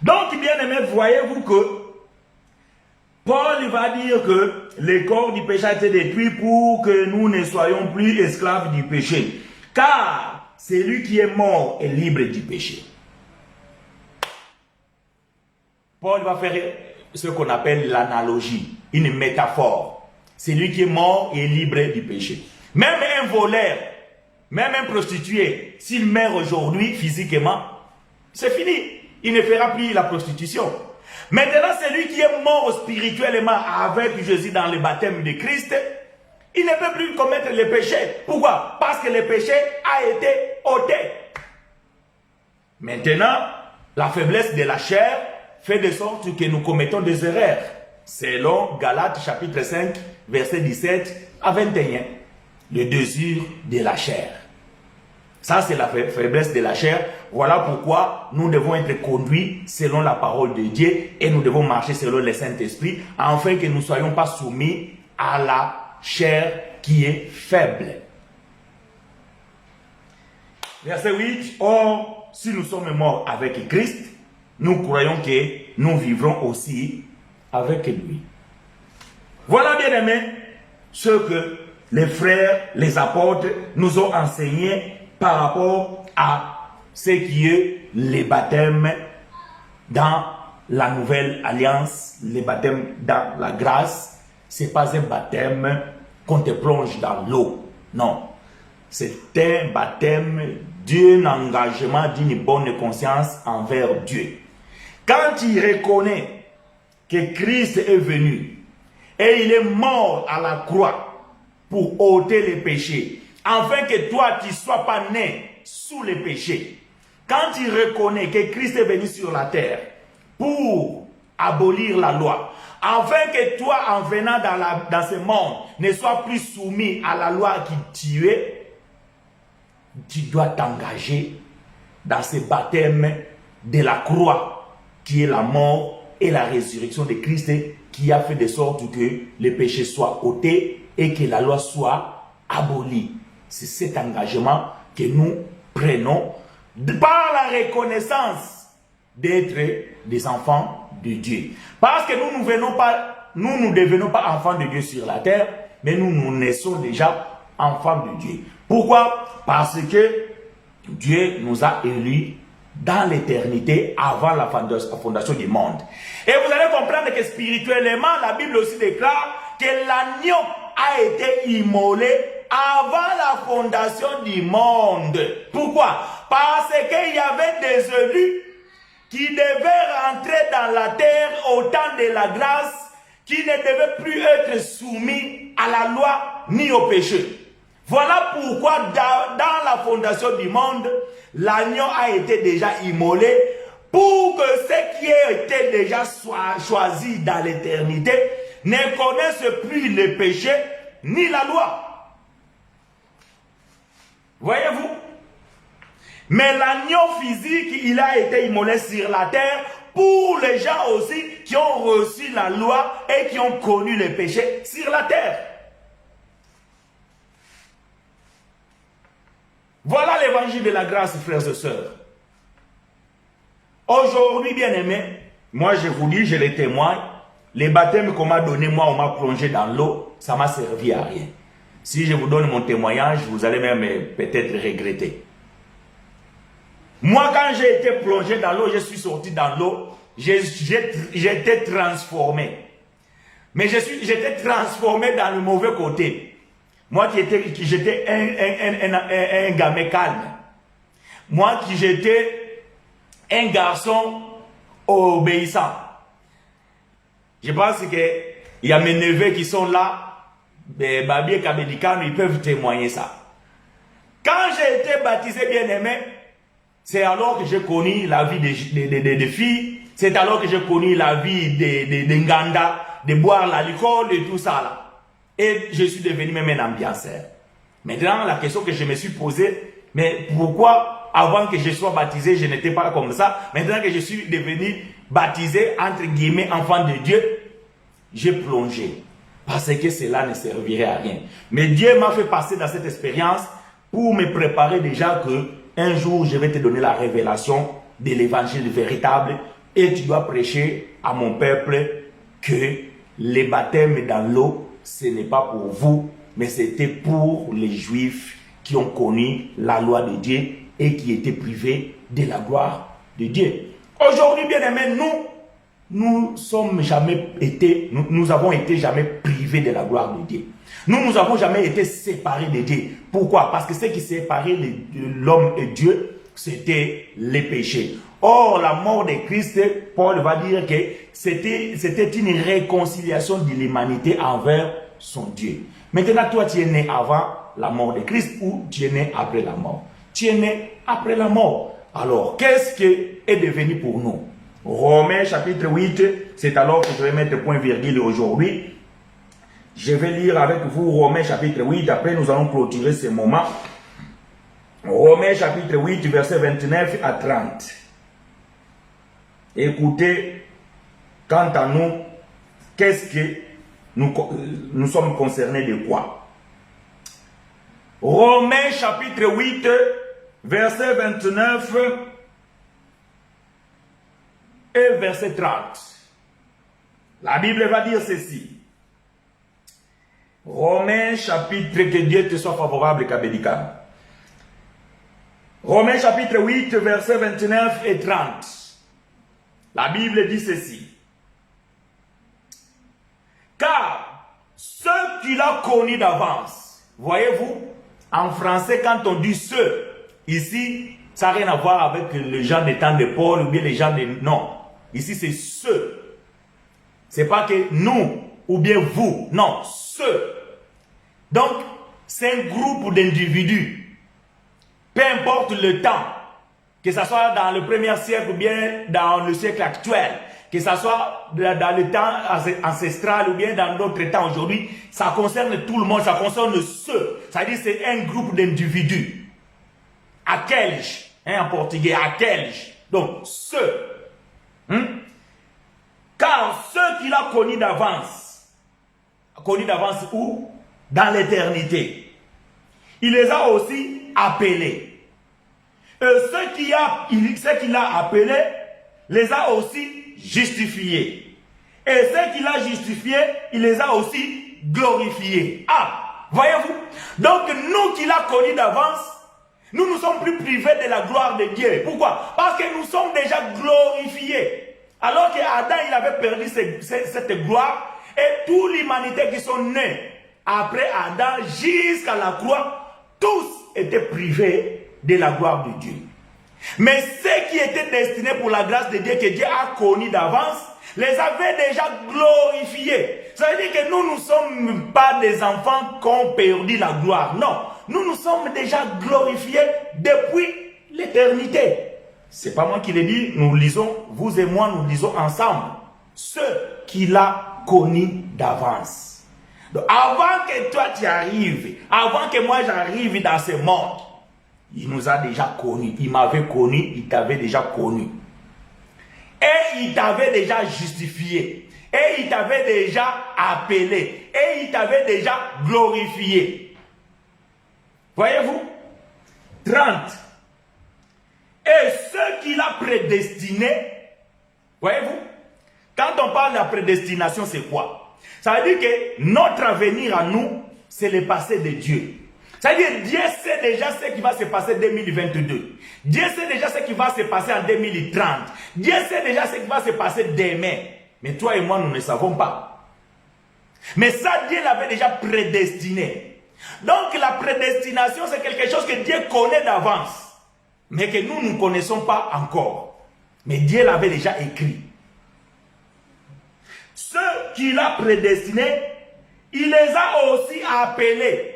Speaker 1: Donc, bien aimé, voyez-vous que Paul va dire que le corps du péché a été détruit pour que nous ne soyons plus esclaves du péché. Car celui qui est mort est libre du péché. Paul va faire ce qu'on appelle l'analogie, une métaphore. Celui qui est mort est libre du péché. Même un voleur, même un prostitué, s'il meurt aujourd'hui physiquement, c'est fini. Il ne fera plus la prostitution. Maintenant, celui qui est mort spirituellement avec Jésus dans le baptême de Christ, il ne peut plus commettre le péché. Pourquoi? Parce que le péché a été ôté. Maintenant, la faiblesse de la chair fait de sorte que nous commettons des erreurs. Selon Galates chapitre 5, verset 17 à 21. Le désir de la chair. Ça, c'est la faiblesse de la chair. Voilà pourquoi nous devons être conduits selon la parole de Dieu et nous devons marcher selon le Saint-Esprit afin que nous ne soyons pas soumis à la chair qui est faible. Verset 8. Or, si nous sommes morts avec Christ, nous croyons que nous vivrons aussi avec lui. Voilà, bien aimé, ce que les frères, les apôtres nous ont enseigné par rapport à ce qui est le baptême dans la nouvelle alliance, le baptême dans la grâce. Ce n'est pas un baptême qu'on te plonge dans l'eau. Non. C'est un baptême d'un engagement, d'une bonne conscience envers Dieu. Quand il reconnaît que Christ est venu et il est mort à la croix pour ôter les péchés, afin que toi, tu ne sois pas né sous les péchés. Quand tu reconnais que Christ est venu sur la terre pour abolir la loi, afin que toi, en venant dans ce monde, ne sois plus soumis à la loi qui tuait, tu dois t'engager dans ce baptême de la croix qui est la mort et la résurrection de Christ, qui a fait de sorte que les péchés soient ôtés et que la loi soit abolie. C'est cet engagement que nous prenons par la reconnaissance d'être des enfants de Dieu. Parce que nous ne devenons pas enfants de Dieu sur la terre, mais nous naissons déjà enfants de Dieu. Pourquoi? Parce que Dieu nous a élus dans l'éternité avant la fondation du monde. Et vous allez comprendre que spirituellement, la Bible aussi déclare que l'agneau a été immolé avant la fondation du monde. Pourquoi? Parce qu'il y avait des élus qui devaient rentrer dans la terre au temps de la grâce, qui ne devaient plus être soumis à la loi ni au péché. Voilà pourquoi dans la fondation du monde, l'agneau a été déjà immolé pour que ceux qui étaient déjà choisis dans l'éternité ne connaissent plus le péché ni la loi. Voyez-vous? Mais l'agneau physique, il a été immolé sur la terre pour les gens aussi qui ont reçu la loi et qui ont connu le péché sur la terre. Voilà l'évangile de la grâce, frères et sœurs. Aujourd'hui, bien aimés, moi je vous dis, je les témoigne, les baptêmes qu'on m'a donné, moi on m'a plongé dans l'eau, ça m'a servi à rien. Si je vous donne mon témoignage, vous allez même peut-être regretter. Moi, quand j'ai été plongé dans l'eau, je suis sorti dans l'eau, j'ai été transformé. Mais j'étais transformé dans le mauvais côté. Moi j'étais un gamin calme. Moi j'étais un garçon obéissant. Je pense qu'il y a mes neveux qui sont là, Babi et Kabedikano, ils peuvent témoigner ça. Quand j'ai été baptisé, bien aimé, c'est alors que j'ai connu la vie des filles, c'est alors que j'ai connu la vie des Nganda, de boire l'alcool et tout ça là. Et je suis devenu même un ambianceur. Maintenant, la question que je me suis posée, mais pourquoi avant que je sois baptisé, je n'étais pas comme ça? Maintenant que je suis devenu baptisé, entre guillemets, enfant de Dieu, j'ai plongé. Parce que cela ne servirait à rien. Mais Dieu m'a fait passer dans cette expérience pour me préparer déjà que un jour, je vais te donner la révélation de l'évangile véritable et tu dois prêcher à mon peuple que les baptêmes dans l'eau, ce n'est pas pour vous, mais c'était pour les Juifs qui ont connu la loi de Dieu et qui étaient privés de la gloire de Dieu. Aujourd'hui, bien aimés, nous avons été jamais privés de la gloire de Dieu. Nous n'avons jamais été séparés de Dieu. Pourquoi? Parce que ce qui séparait l'homme et Dieu, c'était les péchés. Or, la mort de Christ, Paul va dire que c'était une réconciliation de l'humanité envers son Dieu. Maintenant, toi, tu es né avant la mort de Christ ou tu es né après la mort? Tu es né après la mort. Alors, qu'est-ce qui est devenu pour nous? Romains chapitre 8, c'est alors que je vais mettre point virgule aujourd'hui. Je vais lire avec vous Romains chapitre 8, après nous allons clôturer ce moment. Romains chapitre 8, verset 29 à 30. Écoutez, quant à nous, qu'est-ce que nous sommes concernés de quoi? Romains chapitre 8, verset 29 et verset 30. La Bible va dire ceci. Romains chapitre, que Dieu te soit favorable, Kabedika. Romains chapitre 8, verset 29 et 30. La Bible dit ceci. Car ceux qu'il a connus d'avance, voyez-vous, en français, quand on dit ceux, ici, ça n'a rien à voir avec les gens des temps de Paul ou bien les gens de... Non, ici c'est ceux. C'est pas que nous ou bien vous, non, ceux. Donc, c'est un groupe d'individus. Peu importe le temps, que ce soit dans le premier siècle ou bien dans le siècle actuel, que ce soit dans le temps ancestral ou bien dans d'autres temps aujourd'hui, ça concerne tout le monde, ça concerne ceux. C'est-à-dire c'est un groupe d'individus. Aqueles, en portugais, aqueles. Donc, ceux. Car ceux qu'il a connus d'avance où? Dans l'éternité. Il les a aussi appelés. Et ceux qu'il a appelés, les a aussi justifiés. Et ceux qu'il a justifiés, il les a aussi glorifiés. Ah, voyez-vous? Donc nous qu'il a connus d'avance, nous ne sommes plus privés de la gloire de Dieu. Pourquoi? Parce que nous sommes déjà glorifiés. Alors qu'Adam, il avait perdu cette gloire, et toute l'humanité qui sont nés après Adam jusqu'à la croix, tous étaient privés de la gloire de Dieu. Mais ceux qui étaient destinés pour la grâce de Dieu, que Dieu a connus d'avance, les avait déjà glorifiés. Ça veut dire que nous ne sommes pas des enfants qui ont perdu la gloire. Non, nous sommes déjà glorifiés depuis l'éternité. C'est pas moi qui l'ai dit, nous lisons, vous et moi, nous lisons ensemble. Ceux qu'il a connus d'avance. Donc, avant que toi tu arrives, avant que moi j'arrive dans ce monde, il nous a déjà connus. Il m'avait connu, il t'avait déjà connu. Et il t'avait déjà justifié. Et il t'avait déjà appelé. Et il t'avait déjà glorifié. Voyez-vous? 30. Et ceux qu'il a prédestinés, voyez-vous? Quand on parle de la prédestination, c'est quoi? Ça veut dire que notre avenir à nous, c'est le passé de Dieu. Ça veut dire que Dieu sait déjà ce qui va se passer en 2022. Dieu sait déjà ce qui va se passer en 2030. Dieu sait déjà ce qui va se passer demain. Mais toi et moi, nous ne savons pas. Mais ça, Dieu l'avait déjà prédestiné. Donc la prédestination, c'est quelque chose que Dieu connaît d'avance. Mais que nous ne connaissons pas encore. Mais Dieu l'avait déjà écrit. Ceux qu'il a prédestinés, il les a aussi appelés.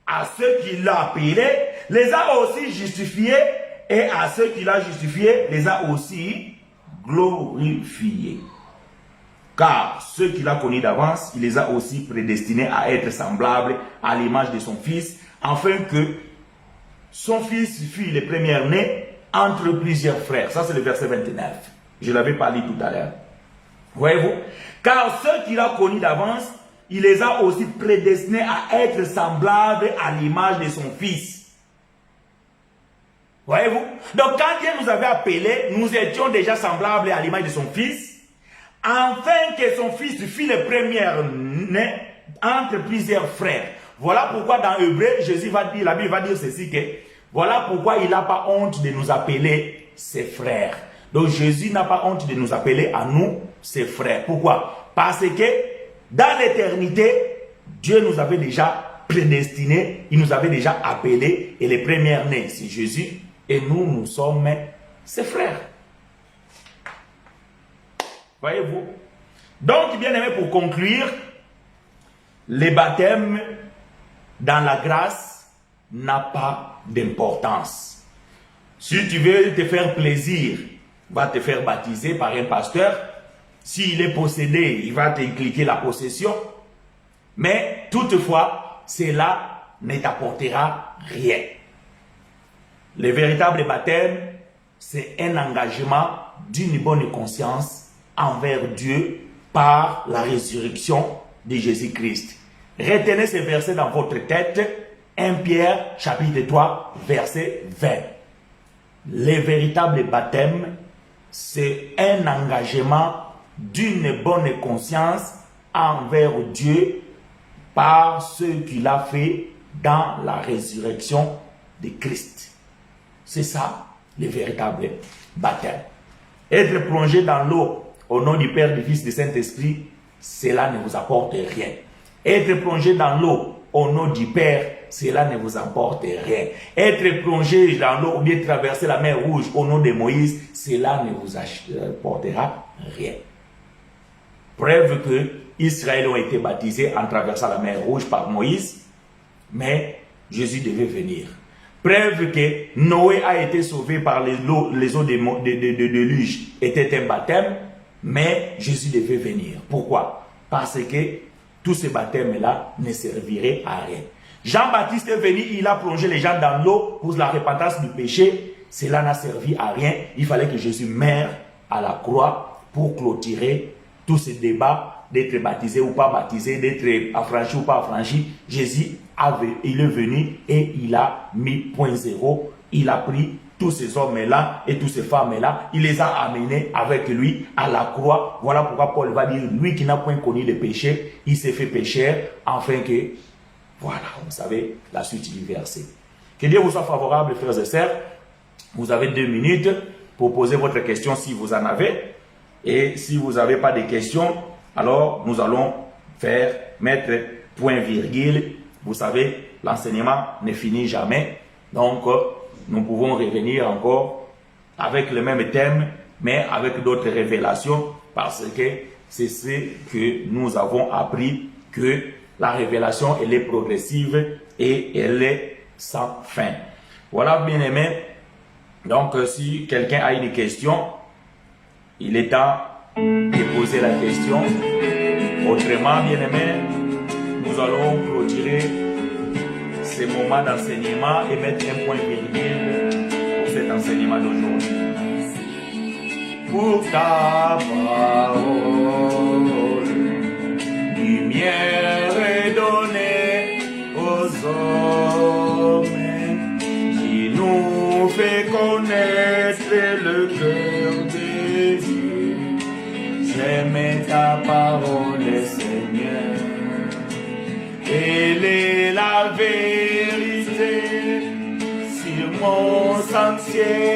Speaker 1: À ceux qu'il a appelés, les a aussi justifiés. Et à ceux qu'il a justifiés, les a aussi glorifiés. Car ceux qu'il a connus d'avance, il les a aussi prédestinés à être semblables à l'image de son Fils, afin que son Fils fût le premier-né entre plusieurs frères. Ça, c'est le verset 29. Je l'avais pas lu tout à l'heure. Voyez-vous? Car ceux qu'il a connus d'avance, il les a aussi prédestinés à être semblables à l'image de son Fils. Voyez-vous? Donc, quand Dieu nous avait appelés, nous étions déjà semblables à l'image de son Fils, afin que son Fils fût le premier-né entre plusieurs frères. Voilà pourquoi dans Hébreu, Jésus va dire, la Bible va dire ceci, que voilà pourquoi il n'a pas honte de nous appeler ses frères. Donc Jésus n'a pas honte de nous appeler à nous ses frères. Pourquoi? Parce que dans l'éternité, Dieu nous avait déjà prédestinés, il nous avait déjà appelés, et les premiers-nés, c'est Jésus, et nous sommes ses frères. Voyez-vous? Donc, bien aimé, pour conclure, les baptêmes dans la grâce n'a pas d'importance. Si tu veux te faire plaisir, va te faire baptiser par un pasteur. S'il est possédé, il va t'inculquer la possession. Mais toutefois, cela ne t'apportera rien. Le véritable baptême, c'est un engagement d'une bonne conscience envers Dieu par la résurrection de Jésus-Christ. Retenez ce verset dans votre tête. 1 Pierre, chapitre 3, verset 20. Le véritable baptême, c'est un engagement d'une bonne conscience envers Dieu par ce qu'il a fait dans la résurrection de Christ. C'est ça, le véritable baptême. Être plongé dans l'eau au nom du Père, du Fils, du Saint-Esprit, cela ne vous apporte rien. Être plongé dans l'eau au nom du Père, cela ne vous apporte rien. Être plongé dans l'eau ou bien traverser la mer Rouge au nom de Moïse, cela ne vous apportera rien. Preuve que Israël ont été baptisés en traversant la mer Rouge par Moïse, mais Jésus devait venir. Preuve que Noé a été sauvé par les eaux de déluge, était un baptême, mais Jésus devait venir. Pourquoi? Parce que tous ces baptêmes-là ne serviraient à rien. Jean-Baptiste est venu, il a plongé les gens dans l'eau pour la repentance du péché. Cela n'a servi à rien. Il fallait que Jésus meure à la croix pour clôturer tous ces débats d'être baptisé ou pas baptisé, d'être affranchi ou pas affranchi. Jésus, il est venu et il a mis point zéro. Il a pris tous ces hommes-là et toutes ces femmes-là, il les a amenés avec lui à la croix. Voilà pourquoi Paul va dire, lui qui n'a point connu le péché, il s'est fait pécheur, afin que, voilà, vous savez, la suite du verset. Que Dieu vous soit favorable, frères et sœurs. Vous avez 2 minutes pour poser votre question si vous en avez. Et si vous n'avez pas de questions, alors nous allons mettre point virgule. Vous savez, l'enseignement ne finit jamais. Donc, nous pouvons revenir encore avec le même thème, mais avec d'autres révélations, parce que c'est ce que nous avons appris, que la révélation, elle est progressive et elle est sans fin. Voilà, bien aimé. Donc, si quelqu'un a une question, il est temps de poser la question. Autrement, bien aimé, nous allons clôturer ces moments d'enseignement et mettre un point virgule pour cet enseignement d'aujourd'hui. Pour ta parole, lumière est donnée aux hommes, qui nous fait connaître le cœur de Dieu. J'aime ta parole, Seigneur. Elle est la vérité sur mon sentier.